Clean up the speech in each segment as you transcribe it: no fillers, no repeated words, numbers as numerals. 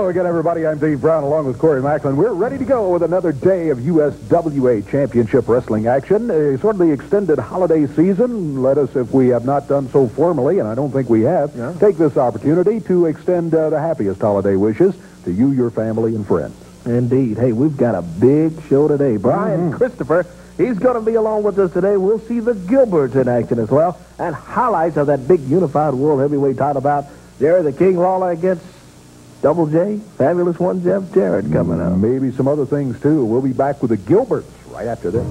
Hello again, everybody. I'm Dave Brown, along with Corey Macklin. We're ready to go with another day of USWA Championship Wrestling action. Sort of the extended holiday season. Let us, if we have not done so formally, and I don't think we have, take this opportunity to extend the happiest holiday wishes to you, your family, and friends. Indeed. Hey, we've got a big show today. Brian Christopher, he's going to be along with us today. We'll see the Gilberts in action as well, and highlights of that big unified world heavyweight title bout. Jerry the King Lawler against Double J, Fabulous One Jeff Jarrett coming up. Maybe some other things, too. We'll be back with the Gilberts right after this.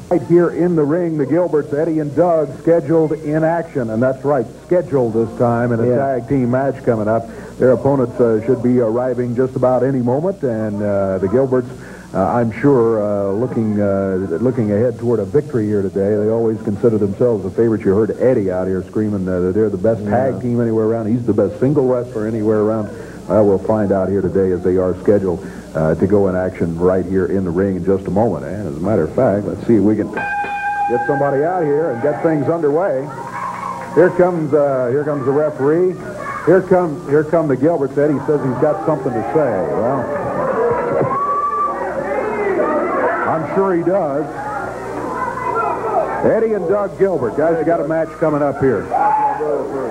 Right here in the ring, the Gilberts, Eddie and Doug, scheduled in action. And that's right, scheduled this time in a tag team match coming up. Their opponents should be arriving just about any moment. And the Gilberts, I'm sure, looking ahead toward a victory here today. They always consider themselves the favorites. You heard Eddie out here screaming that they're the best tag team anywhere around. He's the best single wrestler anywhere around. We'll find out here today as they are scheduled to go in action right here in the ring in just a moment. And as a matter of fact, let's see if we can get somebody out here and get things underway. Here comes the referee. Here come the Gilberts. Eddie says he's got something to say. Well, I'm sure he does. Eddie and Doug Gilbert, guys, you got a match coming up here.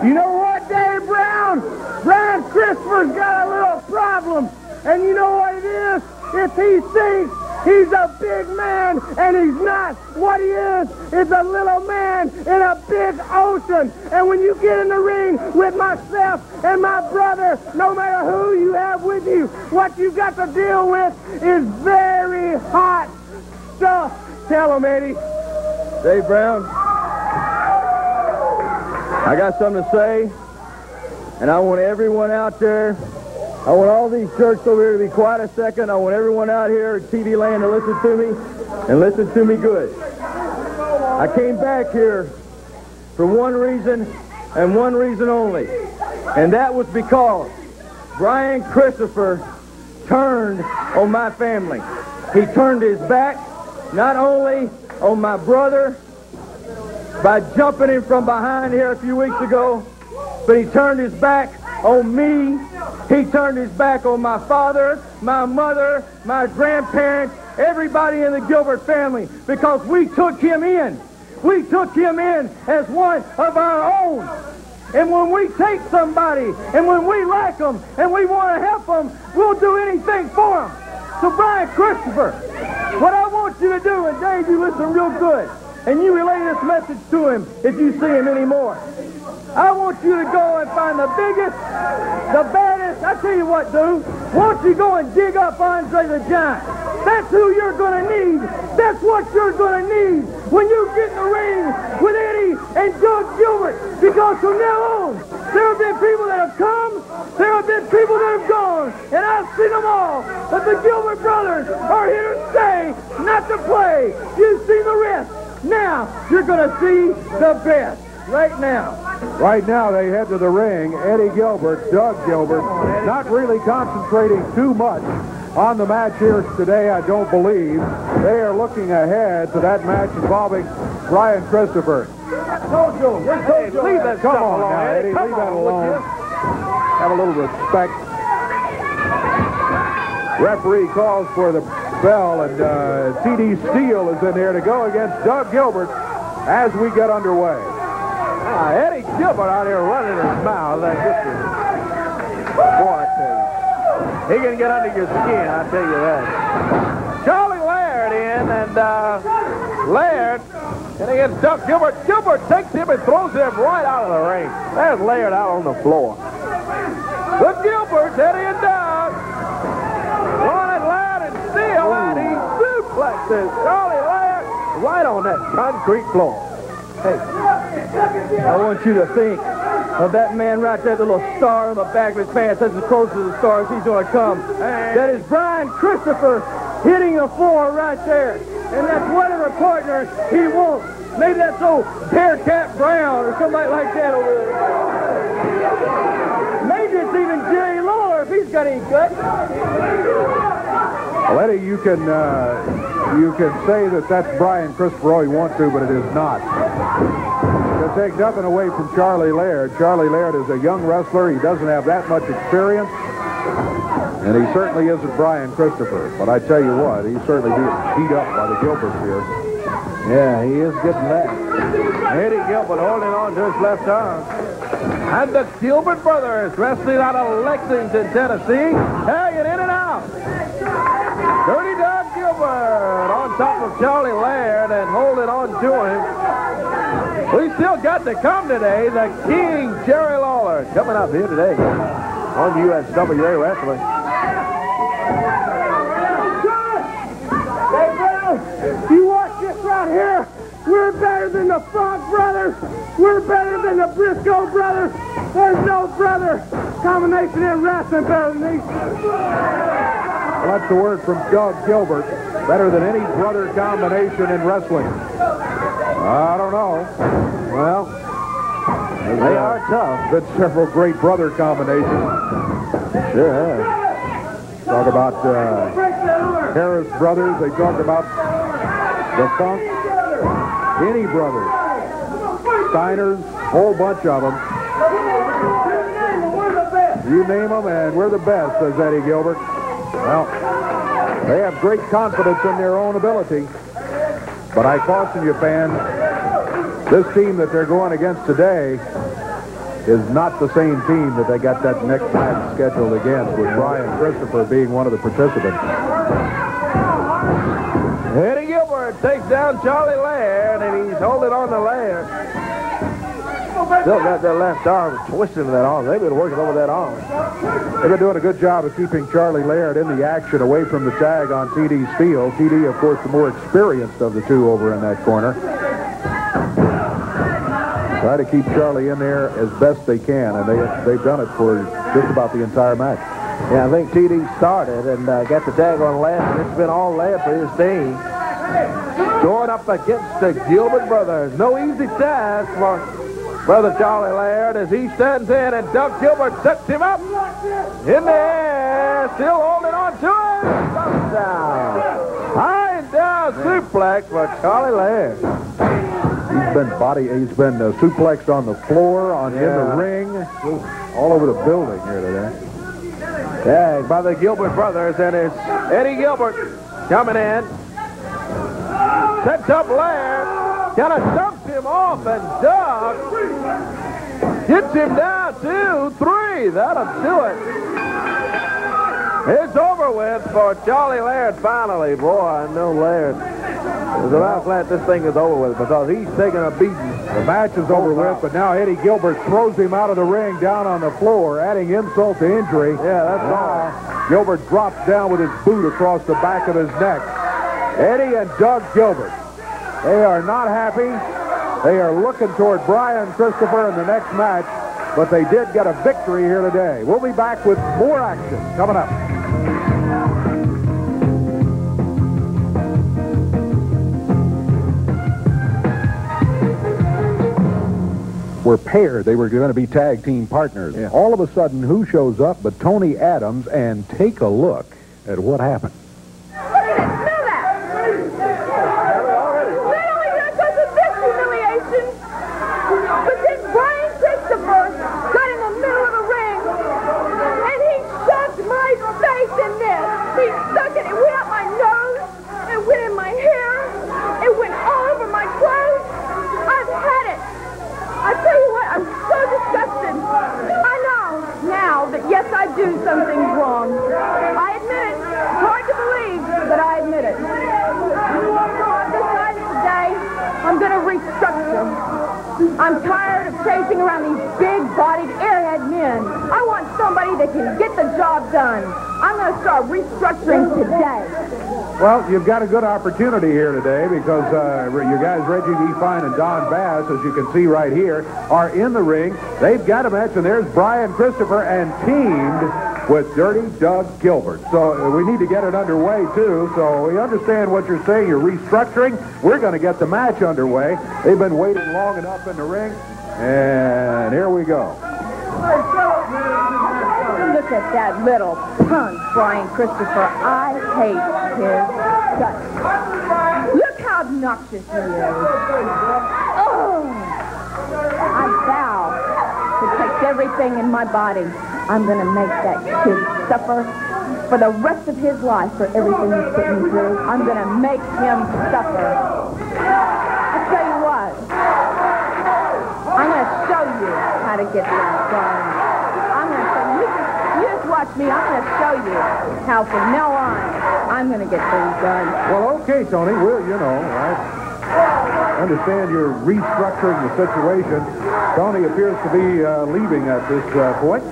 You know what, Dave Brown? Brian Christopher's got a little problem. And you know what it is? If he thinks he's a big man and he's not, what he is a little man in a big ocean. And when you get in the ring with myself and my brother, no matter who you have with you, what you got to deal with is very hot stuff. Tell him, Eddie. Dave Brown, I got something to say, and I want everyone out there, I want all these jerks over here to be quiet a second. I want everyone out here at TV land to listen to me, and listen to me good. I came back here for one reason, and one reason only, and that was because Brian Christopher turned on my family. He turned his back not only on my brother by jumping him from behind here a few weeks ago, but he turned his back on me. He turned his back on my father, my mother, my grandparents, everybody in the Gilbert family, because we took him in. We took him in as one of our own. And when we take somebody, and when we like them, and we want to help them, we'll do anything for them. So Brian Christopher, what I want you to do, and Dave, you listen real good, and you relay this message to him if you see him anymore. I want you to go and find the biggest, the baddest. I tell you what, dude. Why don't you go and dig up Andre the Giant? That's who you're going to need. That's what you're going to need when you get in the ring with Eddie and Doug Gilbert. Because from now on, there have been people that have come, there have been people that have gone, and I've seen them all. But the Gilbert brothers are here to stay, not to play. You've seen the rest. Now, you're going to see the best. Right now. Right now, they head to the ring. Eddie Gilbert, Doug Gilbert, not really concentrating too much on the match here today, I don't believe. They are looking ahead to that match involving Brian Christopher. Hey, leave that Come on now, Eddie. Leave that alone. Have a little respect. Referee calls for the bell, and T.D. Steele is in there to go against Doug Gilbert as we get underway. Eddie Gilbert out here running his mouth. Boy, I tell you. He can get under your skin, I tell you that. Charlie Laird in, and Laird and against Doug Gilbert. Gilbert takes him and throws him right out of the ring. There's Laird out on the floor. The Gilberts, Eddie and Doug, running loud and still, and he suplexes Charlie Laird right on that concrete floor. Hey, I want you to think of that man right there, the little star on the back of his pants. That's as close to the star as he's going to come. That is Brian Christopher hitting the floor right there. And that's whatever partner he wants. Maybe that's old Bearcat Brown or somebody like that over there. Maybe it's even Jerry Lawler if he's got any guts. Well, Eddie, you can you can say that that's Brian Christopher all you want to, but it is not. To take nothing away from Charlie Laird. Charlie Laird is a young wrestler. He doesn't have that much experience. And he certainly isn't Brian Christopher. But I tell you what, he's certainly being beat up by the Gilberts here. Yeah, he is getting that. Eddie Gilbert holding on to his left arm. And the Gilbert brothers wrestling out of Lexington, Tennessee. Hanging in and out. Dirty Doug Gilbert on top of Charlie Laird and holding on to him. We still got to come today. The King, Jerry Lawler, coming up here today on USWA Wrestling. Hey, Brown, you watch this right here. We're better than the Funk brothers. We're better than the Briscoe brothers. There's no brother combination in wrestling better than these. Well, that's the word from Doug Gilbert. Better than any brother combination in wrestling. I don't know. Well, they are tough. Been several great brother combinations. Sure have. Talk about Harris brothers. They talk about the Funk. Any brothers. Steiners. Whole bunch of them. You name them, and we're the best, says Eddie Gilbert. Well, they have great confidence in their own ability. But I caution you, fans, this team that they're going against today is not the same team that they got that next match scheduled against, with Brian Christopher being one of the participants. Eddie Gilbert takes down Charlie Laird, and he's holding on to Laird. Still got that left arm twisted in that arm. They've been working over that arm. They've been doing a good job of keeping Charlie Laird in the action away from the tag on TD's field. TD, of course, the more experienced of the two over in that corner. Try to keep Charlie in there as best they can, and they've done it for just about the entire match. Yeah, I think TD started and got the tag on Laird, and it's been all Laird for his team. Going up against the Gilbert brothers. No easy task for Brother Charlie Laird as he stands in, and Doug Gilbert sets him up in the air, still holding on to it. Comes down. High and down suplex for Charlie Laird. He's been suplexed on the floor, in the ring, all over the building here today. Tagged by the Gilbert brothers, and it's Eddie Gilbert coming in. Sets up Laird. Kind of dumps him off, and Doug gets him down 2, 3. That'll do it. It's over with for Charlie Laird finally. Boy, I know Laird is about glad this thing is over with because he's taking a beating. The match is over with, but now Eddie Gilbert throws him out of the ring down on the floor, adding insult to injury. Yeah, that's all. Gilbert drops down with his boot across the back of his neck. Eddie and Doug Gilbert. They are not happy. They are looking toward Brian Christopher in the next match, but they did get a victory here today. We'll be back with more action coming up. Were paired. They were going to be tag team partners. Yeah. All of a sudden, who shows up but Tony Adams? And take a look at what happened. Yes, I do some things wrong. I admit it. It's hard to believe, but I admit it. I've decided today I'm going to restructure. I'm tired of chasing around these big-bodied, airhead men. I want somebody that can get the job done. I'm going to start restructuring today. Well, you've got a good opportunity here today because you guys, Reggie B. Fine and Don Bass, as you can see right here, are in the ring. They've got a match, and there's Brian Christopher and teamed with Dirty Doug Gilbert. So we need to get it underway, too. So we understand what you're saying. You're restructuring. We're going to get the match underway. They've been waiting long enough in the ring, and here we go. Look at that little punk, Brian Christopher. I hate his guts. obnoxious he is. Oh! I vow to take everything in my body. I'm going to make that kid suffer for the rest of his life for everything he's put me through. I'm going to make him suffer. I tell you what. I'm going to show you how to get that done. I'm going to show you. You just watch me. I'm going to show you how from now on I'm going to get things done. Well, okay, Tony. Well, you know, I understand you're restructuring the situation. Tony appears to be leaving at this point.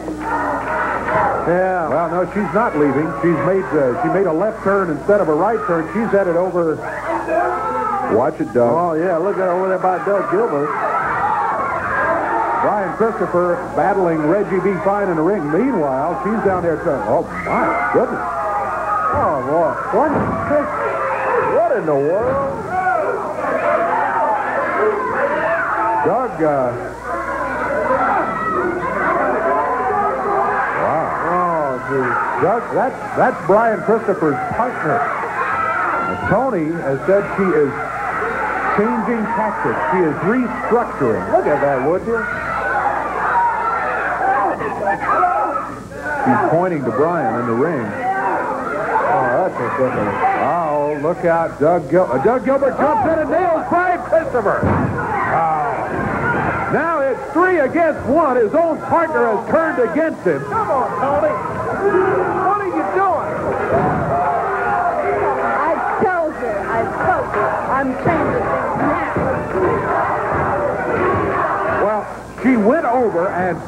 Yeah. Well, no, she's not leaving. She made a left turn instead of a right turn. She's headed over. Watch it, Doug. Oh, yeah. Look at over there by Doug Gilbert. Brian Christopher battling Reggie B. Fine in the ring. Meanwhile, she's down there trying. Oh, my goodness. Oh, boy. What in the world? Doug, wow. Oh, geez. Doug, that's Brian Christopher's partner. And Tony has said she is changing tactics. She is restructuring. Look at that, would you? She's pointing to Brian in the ring. Oh, that's ridiculous. Oh, look out. Doug Gilbert jumps in and nails Brian Christopher. Now it's 3 against 1. His own partner has turned against him. Come on, Tony. What are you doing? I told you. I'm changing things now. Well, she went over and...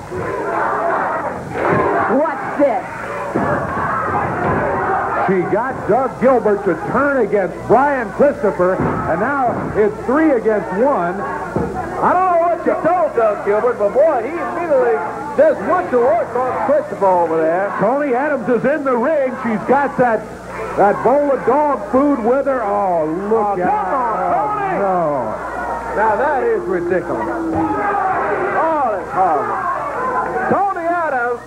What's this? She got Doug Gilbert to turn against Brian Christopher, and now it's 3 against 1. I don't know what you told Doug Gilbert, but boy, he immediately does much of work on Christopher over there. Tony Adams is in the ring. She's got that bowl of dog food with her. Oh, look Come out. on, Tony. No. Now that is ridiculous. Oh, that's horrible. Tony Adams,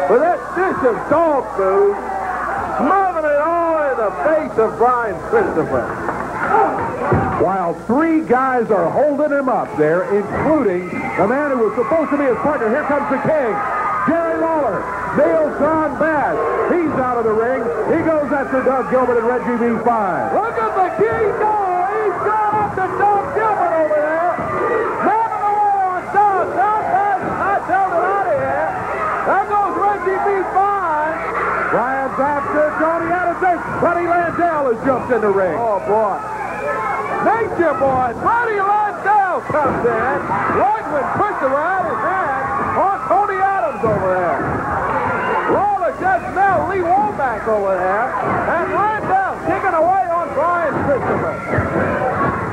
with that dish of dog food, smothering it all in the face of Brian Christopher. While 3 guys are holding him up there, including the man who was supposed to be his partner. Here comes the king, Jerry Lawler. Nails Don Bass. He's out of the ring. He goes after Doug Gilbert and Reggie B. Fine. Look at the king go. He's gone up to Doug Gilbert over there. Knocking the wall on Don. Don Bass is not telling out of here. There goes Reggie B. Fine. Brian's after Tony Adams. Buddy Landell has jumped in the ring. Oh, boy. Nature Boy, Buddy Landell comes in right when Christopher had his hand on Tony Adams over there. Lawler just now Lee Womack over there, and Landell kicking away on Brian Christopher.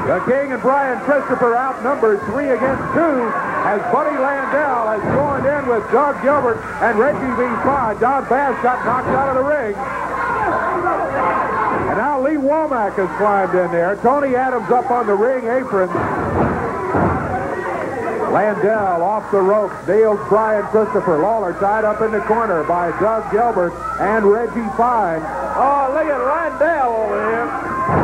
The King and Brian Christopher outnumbered 3 against 2 as Buddy Landell has joined in with Doug Gilbert and Reggie B. Fine. Don Bass got knocked out of the ring. And now Lee Womack has climbed in there. Tony Adams up on the ring apron. Landell off the ropes, nails Brian Christopher. Lawler tied up in the corner by Doug Gilbert and Reggie Fine. Oh, look at Landell over here.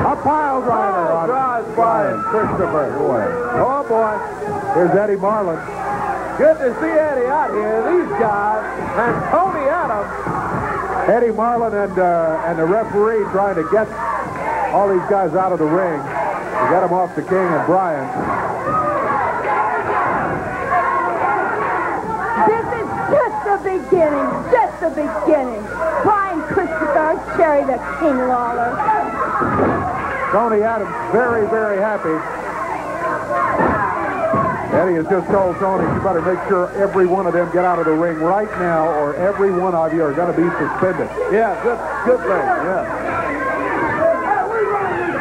A pile driver on drives Brian Christopher. Boy. Oh, boy. Here's Eddie Marlin. Good to see Eddie out here. These guys and Tony Adams. Eddie Marlin and the referee trying to get all these guys out of the ring to get them off the King and Brian. This is just the beginning. Just the beginning. Brian Christopher, Cherry the King Lawler. Tony Adams very, very happy. Eddie has just told Tony, you better make sure every one of them get out of the ring right now, or every one of you are going to be suspended. Yeah, good thing, yeah.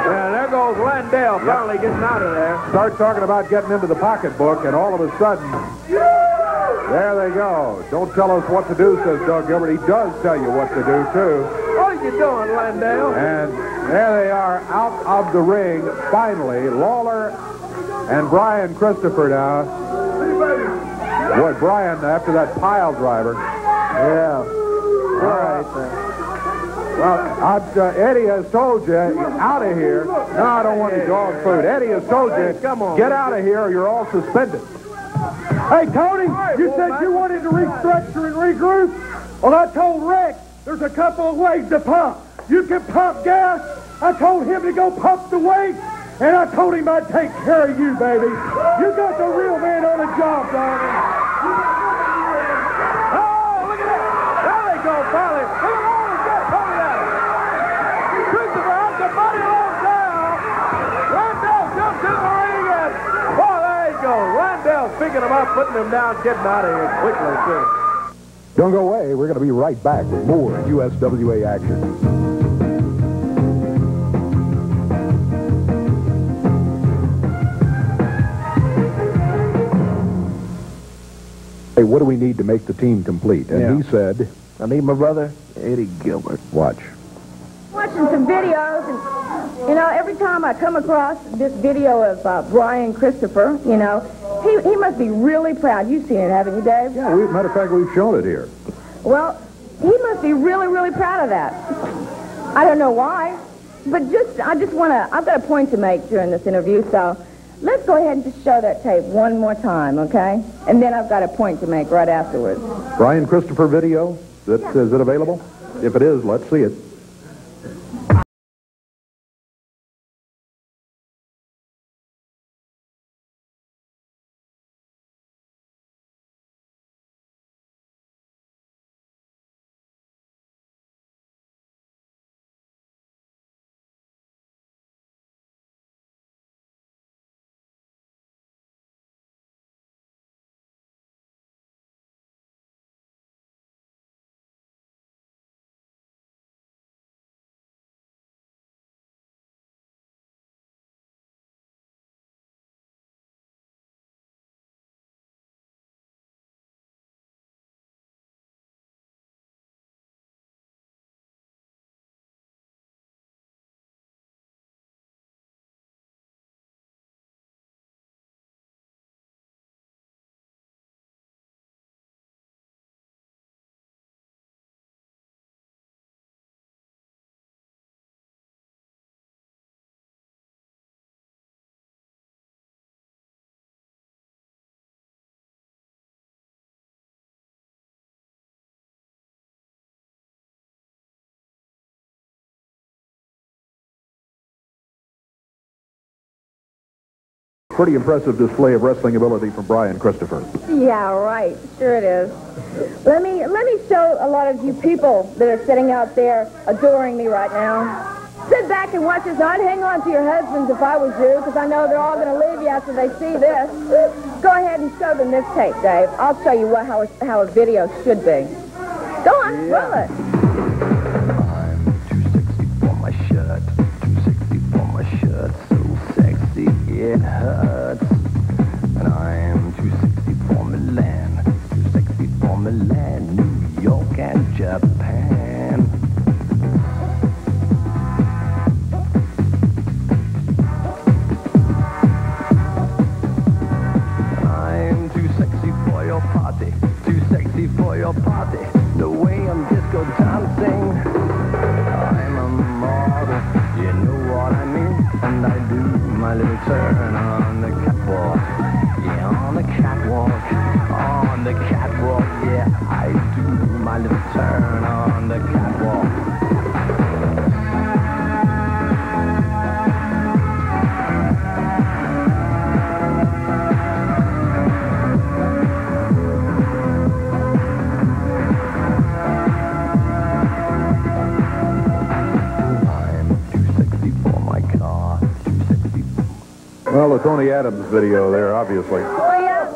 And there goes Landell finally getting out of there. Start talking about getting into the pocketbook, and all of a sudden, there they go. Don't tell us what to do, says Doug Gilbert. He does tell you what to do, too. What are you doing, Landell? And there they are out of the ring, finally. Lawler and Brian Christopher now. Boy, Brian, after that pile driver. Yeah. All right. Well, Eddie has told you, out of here. No, I don't want any dog food. Eddie has told you, come on, get out of here or you're all suspended. Hey, Tony, you said you wanted to restructure and regroup? Well, I told Rex there's a couple of ways to pump. You can pump gas. I told him to go pump the weights, and I told him I'd take care of you, baby. You got the real man on the job, darling. Oh, look at that. There they go, Polly. Look at all the good Polly out. Christopher has the body low down. Randall jumps in the ring and, oh, there you go. Randall's picking him up, putting him down, getting out of here quickly, too. Don't go away. We're going to be right back with more USWA action. Hey, what do we need to make the team complete? And he said, I need my brother, Eddie Gilbert. watch. Watching some videos, and, you know, every time I come across this video of Brian Christopher, you know, he must be really proud. You've seen it, haven't you, Dave? Yeah, matter of fact, we've shown it here. Well, he must be really, really proud of that. I don't know why, but I just want to, I've got a point to make during this interview, so let's go ahead and just show that tape one more time, okay? And then I've got a point to make right afterwards. Brian Christopher video, is it available? If it is, let's see it. Pretty impressive display of wrestling ability from Brian Christopher. Yeah, right. Sure it is. Let me show a lot of you people that are sitting out there adoring me right now. Sit back and watch this. I'd hang on to your husbands if I was you, because I know they're all going to leave you after they see this. Go ahead and show them this tape, Dave. I'll show you how a video should be. Go on, roll it. I'm too sexy for my shirt. Too sexy for my shirt. So sexy it hurts. And I'm too sexy for Milan. Too sexy for Milan, New York and Japan. I'm too sexy for your party. Too sexy for your party. The way I'm disco dancing. I'm a model, you know what I mean. And I do my little turn on the catwalk. Yeah, on the catwalk. On the catwalk, yeah. I do my little turn on the catwalk. Well, the Tony Adams video there, obviously. Oh, yeah.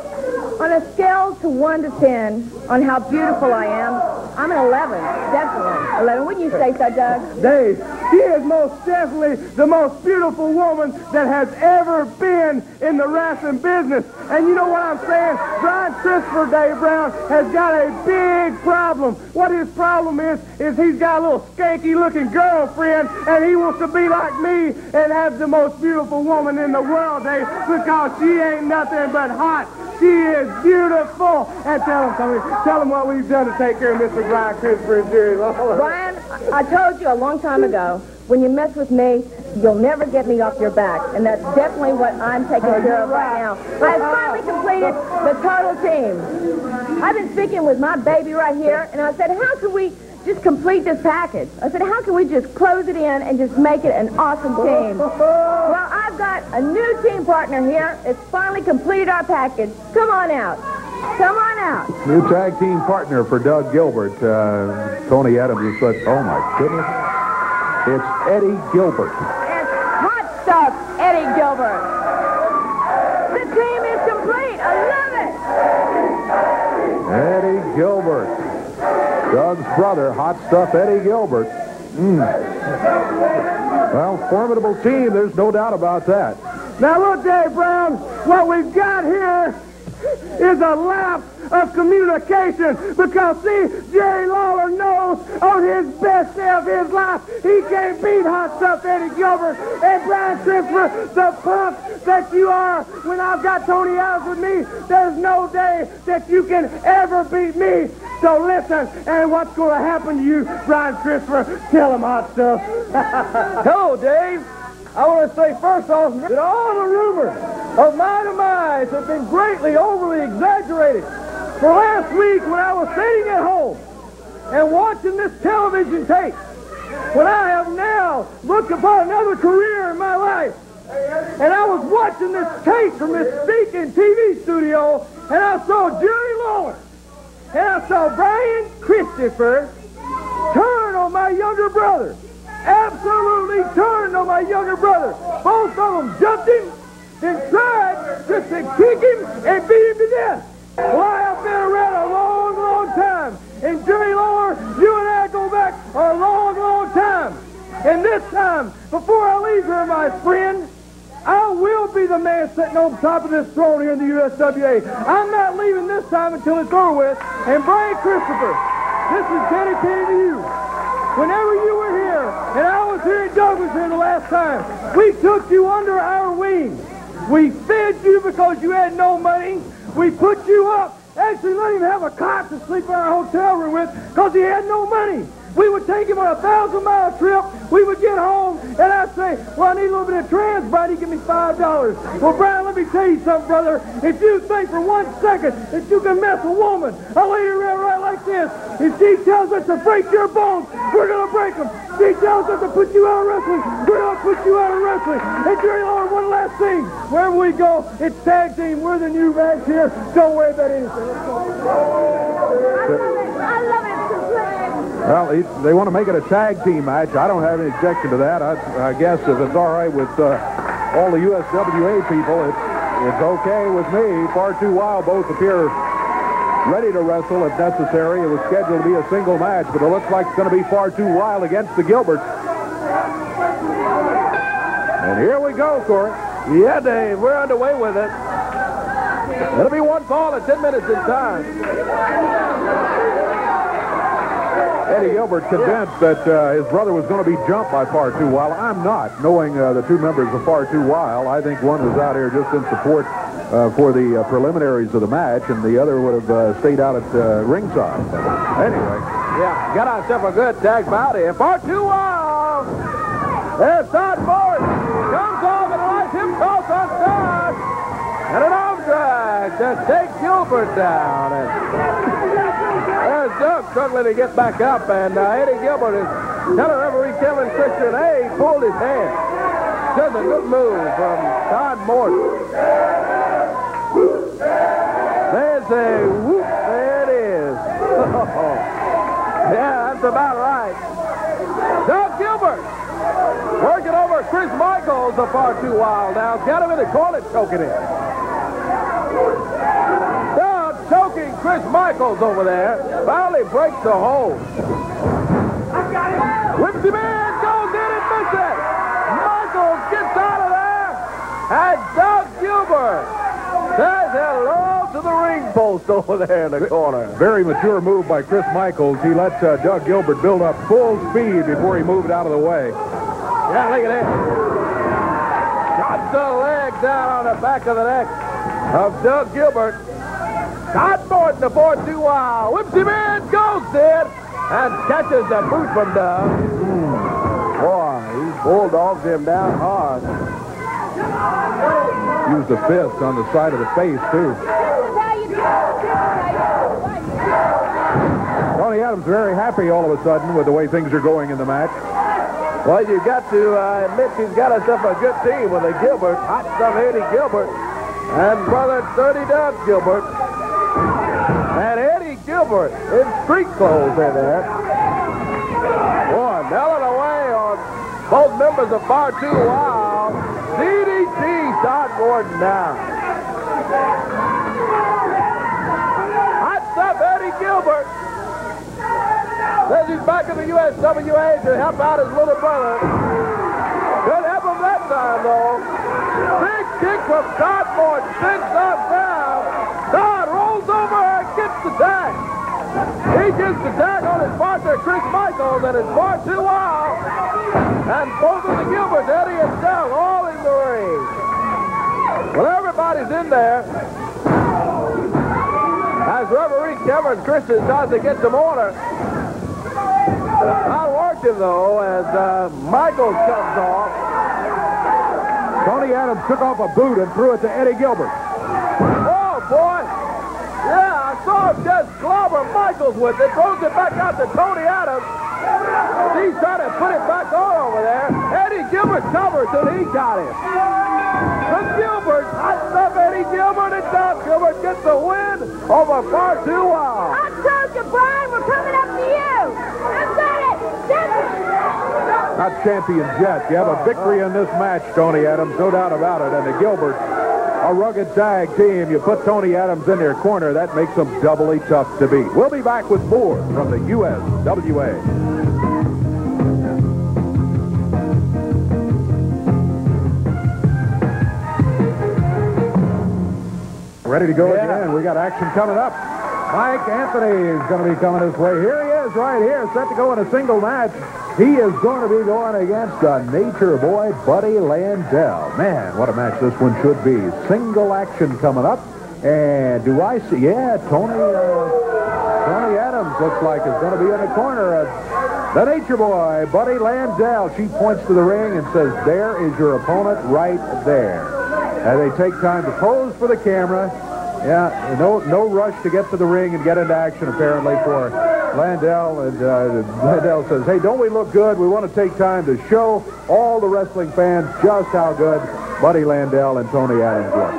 On a scale to 1 to 10 on how beautiful I am, I'm an 11. Definitely 11. Wouldn't you say so, Doug? Dave, she is most definitely the most beautiful woman that has ever been in the wrestling business. And you know what I'm saying? Brian Christopher, Dave Brown, has got a big problem. What his problem is he's got a little skanky-looking girlfriend, and he wants to be like me and have the most beautiful woman in the world, Dave, because she ain't nothing but hot. She is beautiful. And tell him what we've done to take care of Mr. Brian Christopher and Jerry Lawler. Brian, I told you a long time ago, when you mess with me, you'll never get me off your back. And that's definitely what I'm taking care of right now. I have finally completed the total team. I've been speaking with my baby right here, and I said, how can we just complete this package? I said, how can we just close it in and just make it an awesome team? Well, I've got a new team partner here. It's finally completed our package. Come on out. Come on out. New tag team partner for Doug Gilbert. Tony Adams said, oh my goodness. It's Eddie Gilbert. It's hot stuff, Eddie Gilbert. The team is complete. I love it. Eddie Gilbert. Doug's brother, hot stuff Eddie Gilbert. Well, formidable team. There's no doubt about that. Now look, Dave Brown, what we've got here is a lapse of communication, because, see, Jerry Lawler knows on his best day of his life he can't beat hot stuff Eddie Gilbert. And Brian Christopher, the punk that you are, when I've got Tony Adams with me, there's no day that you can ever beat me. So listen, and what's going to happen to you, Brian Christopher? Tell him, hot stuff. Hello, Dave. I want to say first off that all the rumors of my demise have been greatly overly exaggerated. For last week, when I was sitting at home and watching this television tape, when I have now looked upon another career in my life, and I was watching this tape from this speaking TV studio, and I saw Jerry Lawler, and I saw Brian Christopher turn on my younger brother. Absolutely turned on my younger brother. Both of them jumped him and tried just to kick him and beat him to death. Well, I have been around a long, long time. And Jerry Lawler, you and I go back a long, long time. And this time, before I leave here, my friend, I will be the man sitting on top of this throne here in the USWA. I'm not leaving this time until it's over with. And Brian Christopher, this is dedicated to you. Whenever you were here, and I was here, and Doug was here the last time, we took you under our wing. We fed you because you had no money. We put you up. Actually let him have a cot to sleep in our hotel room with because he had no money. We would take him on a 1,000-mile trip. We would get home, and I'd say, well, I need a little bit of trans, Brian. He'd give me $5. Well, Brian, let me tell you something, brother. If you think for 1 second that you can mess a woman, a lady around right like this, if she tells us to break your bones, we're going to break them. She tells us to put you out of wrestling, we're going to put you out of wrestling. And Jerry Lawler, one last thing. Wherever we go, it's tag team. We're the new match here. Don't worry about anything. Let's go. I love it. Well, they want to make it a tag team match. I don't have any objection to that. I guess if it's all right with all the USWA people, it's okay with me. Far Too Wild both appear ready to wrestle if necessary. It was scheduled to be a single match, but it looks like it's going to be Far Too Wild against the Gilberts. And here we go, Corey. Yeah, Dave, we're underway with it. It'll be one fall at 10 minutes in time. Eddie Gilbert convinced that his brother was going to be jumped by Far Too Wild. I'm not, knowing the two members of Far Too Wild. I think one was out here just in support for the preliminaries of the match, and the other would have stayed out at ringside. Anyway. Yeah, got ourselves a good tag bout here. Far Too Wild. There's Todd Ford. Comes off and lights him toss on Todd. And an arm drag to take Gilbert down. There's Doug struggling to get back up, and Eddie Gilbert is telling referee Kevin Christian, hey, he pulled his hand. Just a good move from Todd Morton. There's a whoop. There it is. Yeah, that's about right. Doug Gilbert working over Chris Michaels, the Far Too Wild now. Got him in the corner, choking him. Doug choking Chris Michaels over there. Finally breaks the hold. Whips him in, goes in and misses. Michaels gets out of there. And Doug Gilbert says hello to the ring post over there in the corner. Very mature move by Chris Michaels. He let Doug Gilbert build up full speed before he moved out of the way. Yeah, look at that. Got the leg down on the back of the neck of Doug Gilbert. Todd Morton, the Far Too Wild. Whips him in, goes in. and catches the boot from Doug. Boy, he bulldogs him down hard. Used a fist on the side of the face, too. Tony Adams very happy all of a sudden with the way things are going in the match. Well, you got to admit he's got himself a good team with a Gilbert, hot stuff Eddie Gilbert, and brother Dirty Doug Gilbert. And Eddie Gilbert in street clothes in there. Boy, nailing away on both members of Bar 2 Wild. DDT Todd Gordon down. Hot stuff Eddie Gilbert. Says he's back in the USWA to help out his little brother. Couldn't help him that time, though. Big kick from Todd Gordon. Six up down. Todd rolls over and gets the tag. He gets the tag on his partner, Chris Michaels, and his Bar 2 Wild. And both of the Gilberts, Eddie and Doug, all in the ring. Well, everybody's in there. As referee Kevin Christian tries to get some order. Not working, though, as Michaels comes off. Tony Adams took off a boot and threw it to Eddie Gilbert. Oh, boy. Yeah, I saw him just clobber Michaels with it. Throws it back out to Tony Adams. He's trying to put it back on over there. Eddie Gilbert covered till he got him. From Gilbert, hot stuff Eddie Gilbert, and Doug Gilbert gets the win over Bar 2 Wild. I told you, Brian, we're coming up to you. That's it. Not champions yet. You have a victory in this match, Tony Adams, no doubt about it. And the Gilberts, a rugged tag team. You put Tony Adams in their corner, that makes them doubly tough to beat. We'll be back with more from the USWA. Ready to go again. We got action coming up. Mike Anthony is going to be coming his way. Here he is right here, set to go in a single match. He is going to be going against the Nature Boy, Buddy Landell. Man, what a match this one should be. Single action coming up. And do I see? Yeah, Tony Adams looks like is going to be in the corner. The Nature Boy, Buddy Landell. She points to the ring and says, there is your opponent right there. And they take time to pose for the camera. Yeah, no rush to get to the ring and get into action, apparently, for Landell. And Landell says, hey, don't we look good? We want to take time to show all the wrestling fans just how good Buddy Landell and Tony Adams look.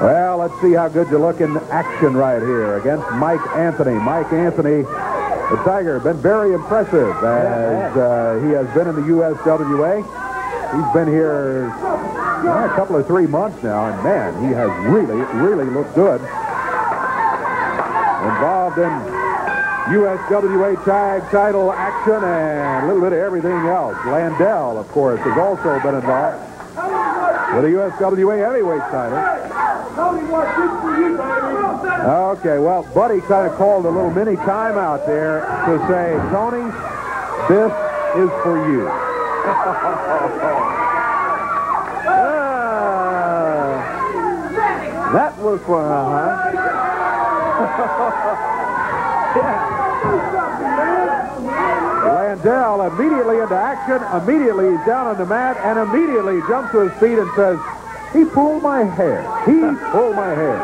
Well, let's see how good you look in action right here against Mike Anthony. Mike Anthony, the Tiger, been very impressive as he has been in the USWA. He's been here a couple of 3 months now, and man, he has really looked good. Involved in USWA tag title action and a little bit of everything else. Landell, of course, has also been involved with the USWA heavyweight title. Okay, well, Buddy kind of called a little mini timeout there to say, Tony, this is for you. That was for her, huh? Landell immediately into action. Immediately he's down on the mat and immediately jumps to his feet and says, he pulled my hair. He pulled my hair.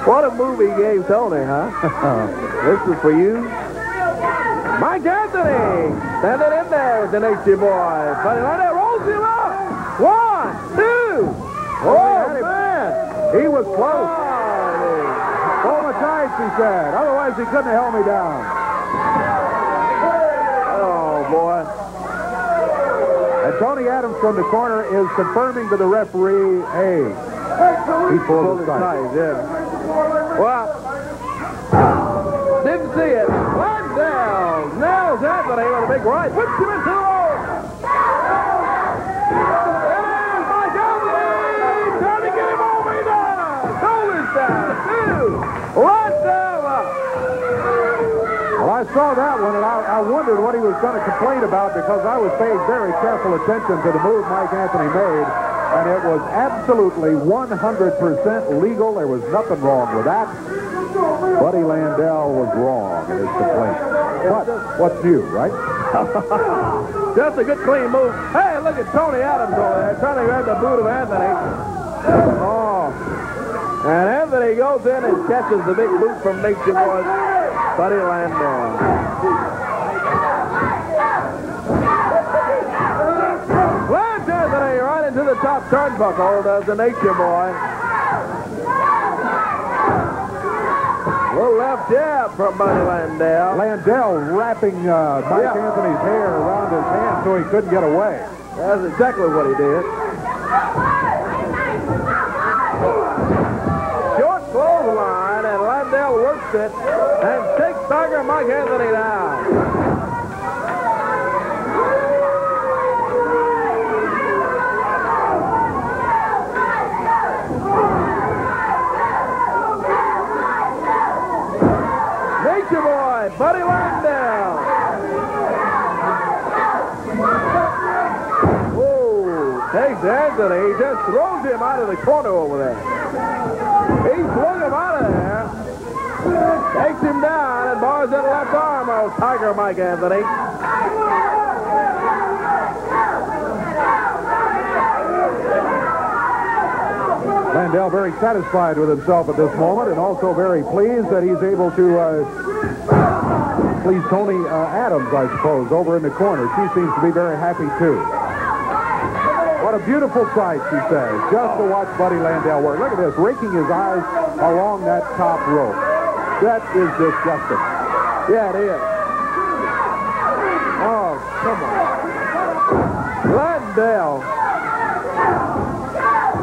What a move he gave Tony, huh? This is for you. Mike Anthony standing in there with the Nature Boy. Buddy Landell rolls him up. 1, 2. Oh, man. He was close. Hold my tights, he said. Otherwise, he couldn't have held me down. Oh, boy. And Tony Adams from the corner is confirming to the referee, hey, he pulled his tights. Yeah. Well, didn't see it. Landell nails Anthony with a big right. Puts him into the rope. Well, I saw that one, and I wondered what he was going to complain about because I was paying very careful attention to the move Mike Anthony made, and it was absolutely 100% legal. There was nothing wrong with that. Buddy Landell was wrong in his complaint. But what's new, right? Just a good clean move. Hey, look at Tony Adams over there trying to grab the boot of Anthony. Oh. And Anthony goes in and catches the big boot from Nature Boy, Buddy Landell. Lands Anthony right into the top turnbuckle, does the Nature Boy. Little left jab from Buddy Landell. Landell wrapping Mike Anthony's hair around his hand so he couldn't get away. That's exactly what he did. Short clothesline, and Landell works it and takes Tiger Mike Anthony down. Nature Boy, Buddy Landell. Takes Anthony, he just throws him out of the corner over there. He swung him out of there, takes him down, and bars that left arm of Tiger Mike Anthony. Landell very satisfied with himself at this moment and also very pleased that he's able to please Tony Adams, I suppose, over in the corner. She seems to be very happy, too. What a beautiful sight, she says, just to watch Buddy Landell work. Look at this, raking his eyes along that top rope. That is disgusting. Yeah, it is. Oh, come on. Landell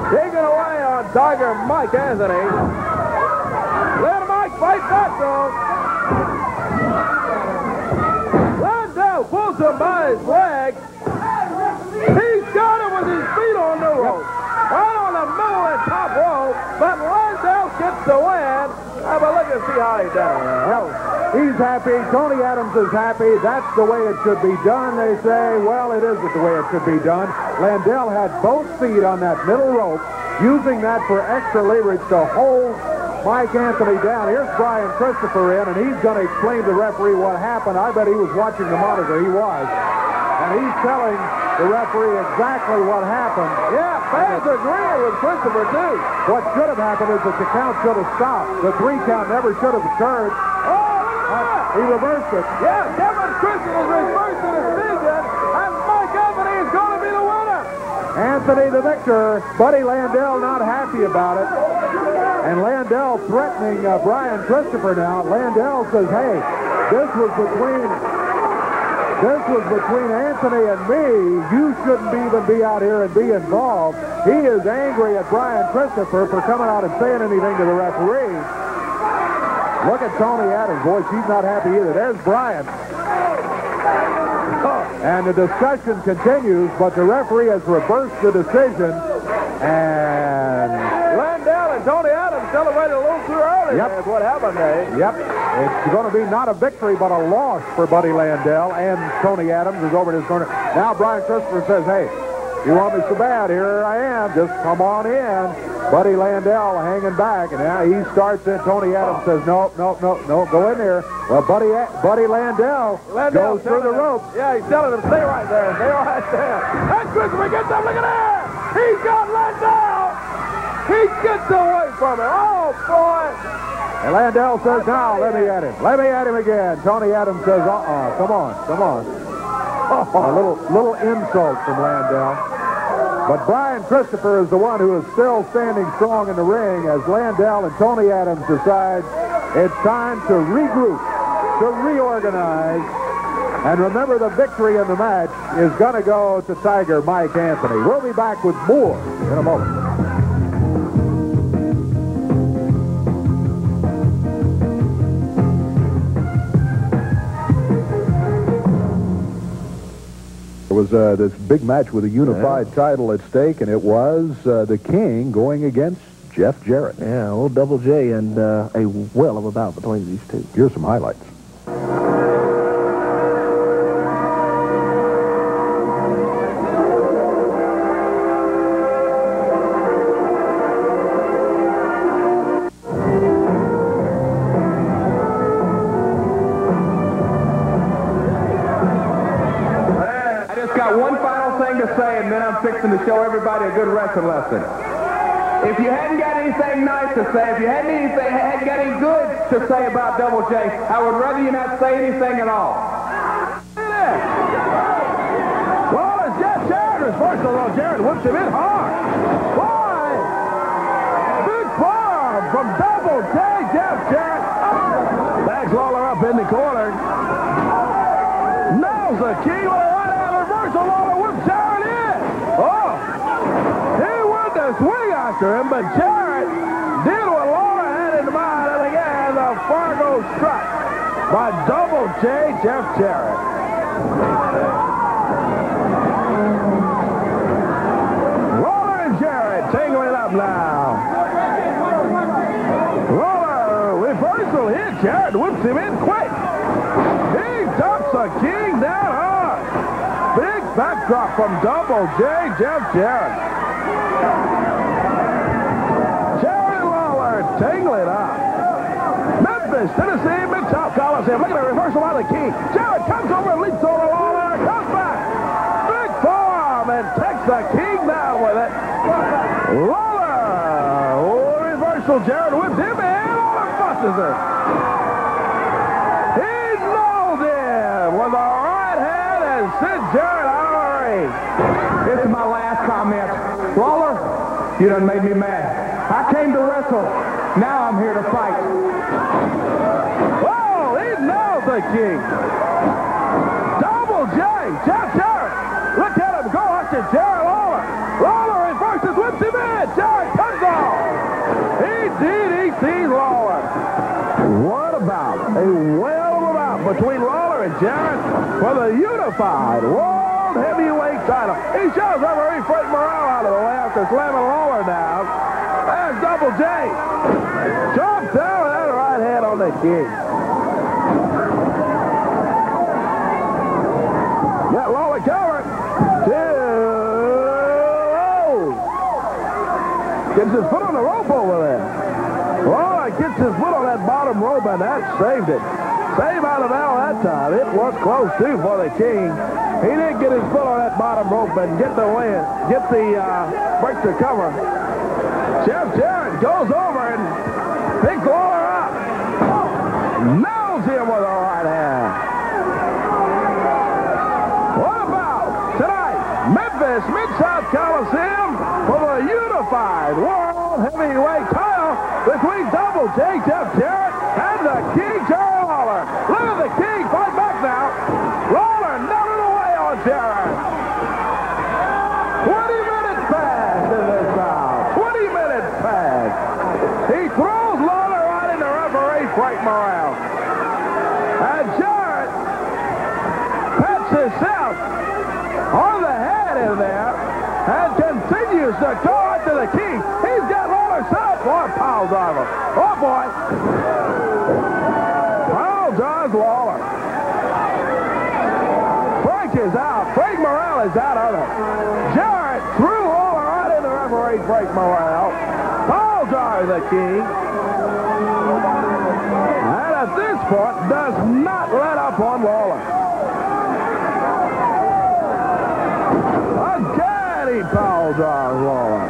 taking away on Tiger Mike Anthony. Let Mike fight back, though. Landell pulls him by his leg. He's got him with his feet on the rope. Right on the middle and top rope, but Landell gets the win. Have a look and see how he does. Well, he's happy. Tony Adams is happy. That's the way it should be done, they say. Well, it isn't the way it should be done. Landell had both feet on that middle rope, using that for extra leverage to hold Mike Anthony down. Here's Brian Christopher in, and he's going to explain to the referee what happened. I bet he was watching the monitor. He was. And he's telling the referee exactly what happened. Yeah, fans agreeing with Christopher, too. What should have happened is that the count should have stopped. The 3 count never should have occurred. Oh, look at that! He reversed it. Yeah, Kevin Christopher's reversed the decision, and Mike Anthony is going to be the winner. Anthony the victor. Buddy Landell not happy about it. And Landell threatening Brian Christopher now. Landell says, hey, this was between Anthony and me. You shouldn't even be out here and be involved. He is angry at Brian Christopher for coming out and saying anything to the referee. Look at Tony Adams. Boy, she's not happy either. There's Brian. And the discussion continues, but the referee has reversed the decision. And Landell and Tony Adams celebrated a little too early. Yep. That's what happened there. Yep. It's going to be not a victory, but a loss for Buddy Landell. And Tony Adams is over in his corner. Now Brian Christopher says, hey, you want me so bad? Here I am. Just come on in. Buddy Landell hanging back. And now he starts in. Tony Adams says, no, go in there. Well, Buddy Landell goes through the rope. Yeah, he's telling him, stay right there. Stay right there. And Christopher gets up. Look at that. He's got Landell. He gets away from him. Oh, boy. And Landell says, now, let me at him. Let me at him again. Tony Adams says, come on. A little insult from Landell. But Brian Christopher is the one who is still standing strong in the ring as Landell and Tony Adams decide it's time to regroup, to reorganize. And remember, the victory in the match is going to go to Tiger Mike Anthony. We'll be back with more in a moment. There was this big match with a unified title at stake, and it was the King going against Jeff Jarrett. Yeah, old Double J, and a well of a bout between these two. Here's some highlights. say, and then I'm fixing to show everybody a good wrestling lesson. If you hadn't got anything nice to say, if you hadn't got any good to say about Double J, I would rather you not say anything at all. Well, it's Jeff Jarrett. First of all, Jarrett whips him in hard. Why? Big forearm from Double J, Jeff Jarrett. Backs Lawler up in the corner. Nails the key with a right hand reversal. Lawler whips Jarrett in. Oh! He went to swing after him, but Jarrett did what Lawler had in mind, and again, the Fargo strike by Double J, Jeff Jarrett. Lawler and Jarrett tingling up now. Lawler, reversal hit. Jarrett whips him in quick. He dumps the king down hard. Big backdrop from Double J, Jeff Jarrett. Jarrett Lawler tingling up. Memphis, Tennessee, Mid-South Coliseum. Look at the reversal by the king. Jarrett comes over and leaps over Lawler. Comes back. Big forearm and takes the king down with it. Lawler. Oh, reversal. Jarrett whips him in. Lawler busts it. He nailed him with a right hand and sent Jarrett out of the ring. This is my last comment. Lawler, you done made me mad. I came to wrestle. Now I'm here to fight. Oh, he nailed the king. Double J, Jeff Jarrett. Look at him go after Jarrett Lawler. Lawler reverses, whips him in. Jarrett comes off. He DDT's Lawler. What about a whale of a bout between Lawler and Jarrett for the unified World Heavyweight title. He shows referee Frank Morrell out of the way after slamming Lawler down. There's Double J. Jumps down with that right hand on the king. Got Lawler covered. 2-0. Gets his foot on the rope over there. Lawler gets his foot on that bottom rope, and that saved it. Save out of hell that time. It was close, too, for the king. He didn't get his foot on that bottom rope and get the win, get the break the cover. Jeff Jarrett goes over and picks Lawler up. Nails him with a right hand. What about tonight? Memphis, Mid-South Coliseum for the unified World Heavyweight title between Double J, Jeff Jarrett, and the King, Jarrett Lawler. Look at the King fight back now. Lawler knocking away on Jarrett. 20 minutes passed in this round. 20 minutes passed. He throws Lawler right into referee Frank Morrell. And Jarrett pats himself on the head in there and continues to go after the King. He's got Lawler south for a pile driver. Oh, boy. Pile drives Lawler. Frank is out. Frank Morrell is out of it. Jarrett threw Lawler right into referee Frank Morrell. Pile drives the King. And at this point, does not let up on Lawler. Again, he pile drives Lawler.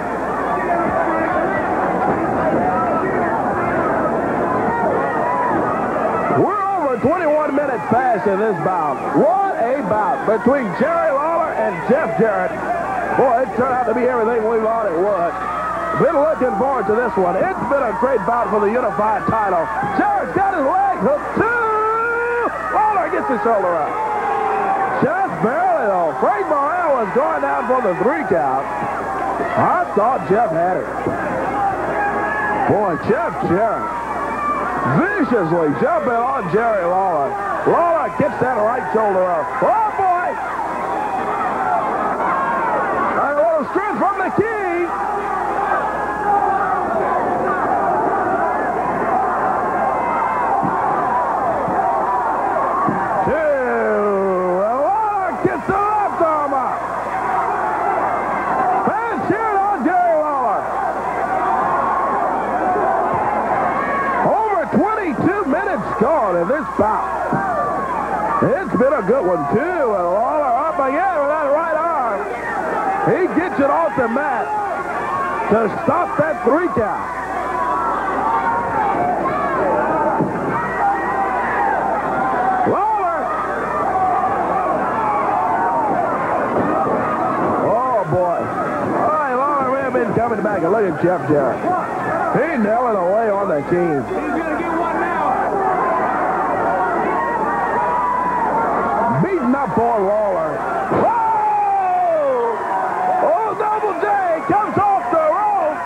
We're over 21 minutes past in this bout. What a bout between Jerry Lawler and Jeff Jarrett. Boy, it turned out to be everything we thought it would. Been looking forward to this one. It's been a great bout for the unified title. Jarrett's got his leg hooked too. Lawler gets his shoulder up. Just barely, though. Frank Morrell was going down for the 3 count. I thought Jeff had it. Boy, Jeff Jarrett viciously jumping on Jerry Lawler. Lawler gets that right shoulder up. Oh, boy! And a little strength from the King. Lawler gets the left arm up. And cheered on Jerry Lawler. Over 22 minutes gone in this bout. It's been a good one, too. And Lawler up again with that right arm. He gets it off the mat to stop that 3 count. Lawler. Oh, boy. All right, Lawler may have been coming back. And look at Jeff Jarrett. He's nailing away on the King. He's going to get one now. Beating up on Lawler. Oh, Double J comes off the rope,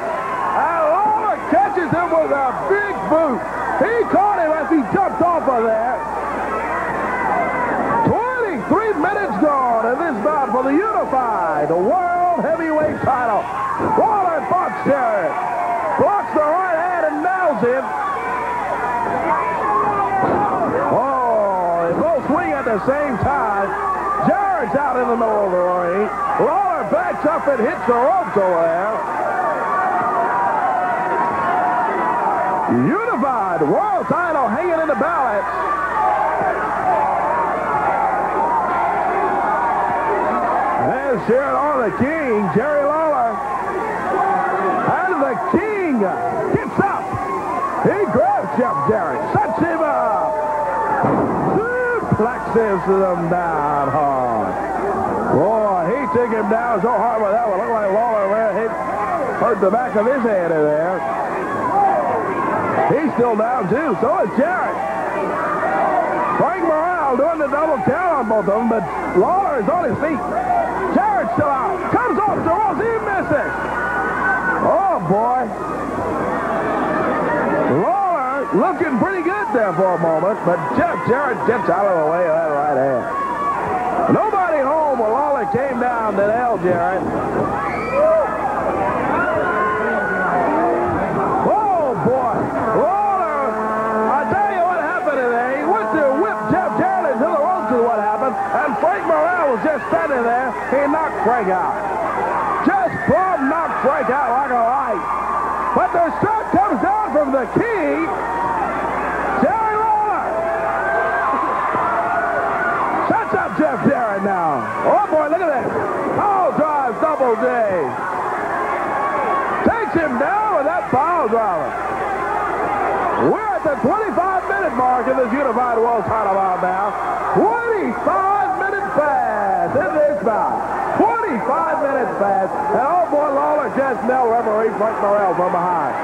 and Lawler catches him with a big boot. He caught him as he jumped off of there. 23 minutes gone in this bout for the Unified World Heavyweight title. Lawler blocks Jarrett. Blocks the right hand and nails him. Oh, they both swing at the same time. Jarrett's out in the middle of the ring. Lawler backs up and hits the ropes over there. Unified World title hanging in the balance. There's Jarrett on the King, Jerry Lawler. And the King gets up. He grabs Jeff Jarrett, sets him up. Suplexes him down hard. Boy, he took him down so hard with that one. Looked like Lawler hurt the back of his head in there. He's still down, too. So is Jarrett. Frank Morrell doing the double count on both of them, but Lawler is on his feet. Jarrett's still out. Comes off the ropes. He misses. Oh, boy. Lawler looking pretty good there for a moment, but Jeff Jarrett gets out of the way of that right hand. Nobody home when Lawler came down to nail Jarrett. Oh, boy. Lawler, I tell you what happened today. He went to whip Jeff Jarrett into the ropes is what happened, and Frank Morrell was just standing there. He knocked Frank out. Just plumb knocked Frank out like a light. But the shot comes down from the King. Jerry Lawler. Sets up Jeff Jarrett now. Oh, boy, look at this. Power drive, Double J. Takes him down with that power driver. We're at the 25-minute mark in this Unified World title bout now. 25 minutes fast in this bout. 25 minutes fast. And oh boy, Lawler just nailed referee Frank Morrell from behind.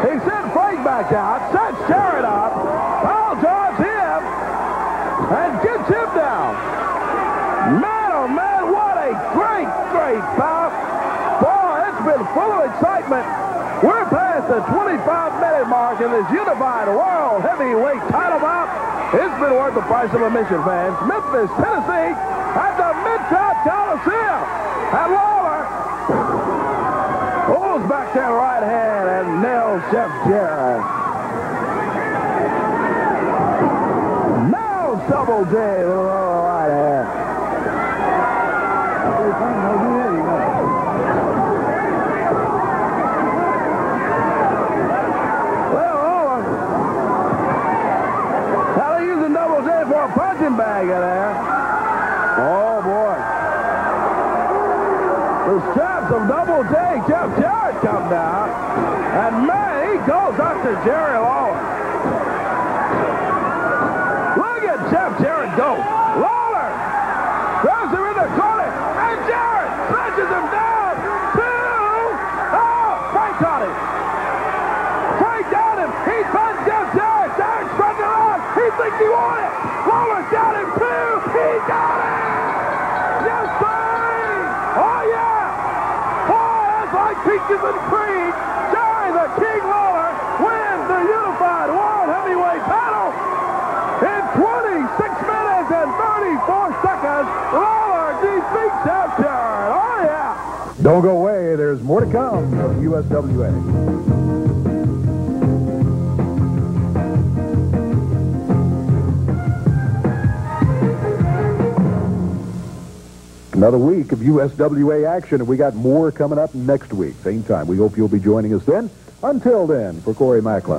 He sent Frank back out, sets Jarrett up, foul drives him, and gets him down. Man, oh man, what a great, great bout. Boy, it's been full of excitement. We're past the 25-minute mark in this Unified World Heavyweight title bout. It's been worth the price of admission, fans. Memphis, Tennessee, at the Mid-South Coliseum. And Lawler pulls back that right hand and nails Jeff Jarrett. Nails Double J with the right hand. Well, Lawler, now they're using Double J for a punching bag in there. Oh, boy. The straps of Double J, Jeff Jarrett come down. And, man, he goes up to Jerry Lawler. Look at Jeff Jarrett go. Lawler throws him in the corner. And Jarrett slashes him down. Frank got him. Frank got him. He punched Jeff Jarrett. Jarrett spread around. He thinks he won it. Lawler got him, too. He got it. Yes, sir. Oh, yeah. Boy, that's like peaches and cream. Jerry the King Lawler wins the Unified World Heavyweight title. In 26 minutes and 34 seconds, Lawler defeats Jeff Jarrett. Oh, yeah. Don't go away. There's more to come from USWA. Another week of USWA action, and we got more coming up next week. Same time. We hope you'll be joining us then. Until then, for Corey Macklin.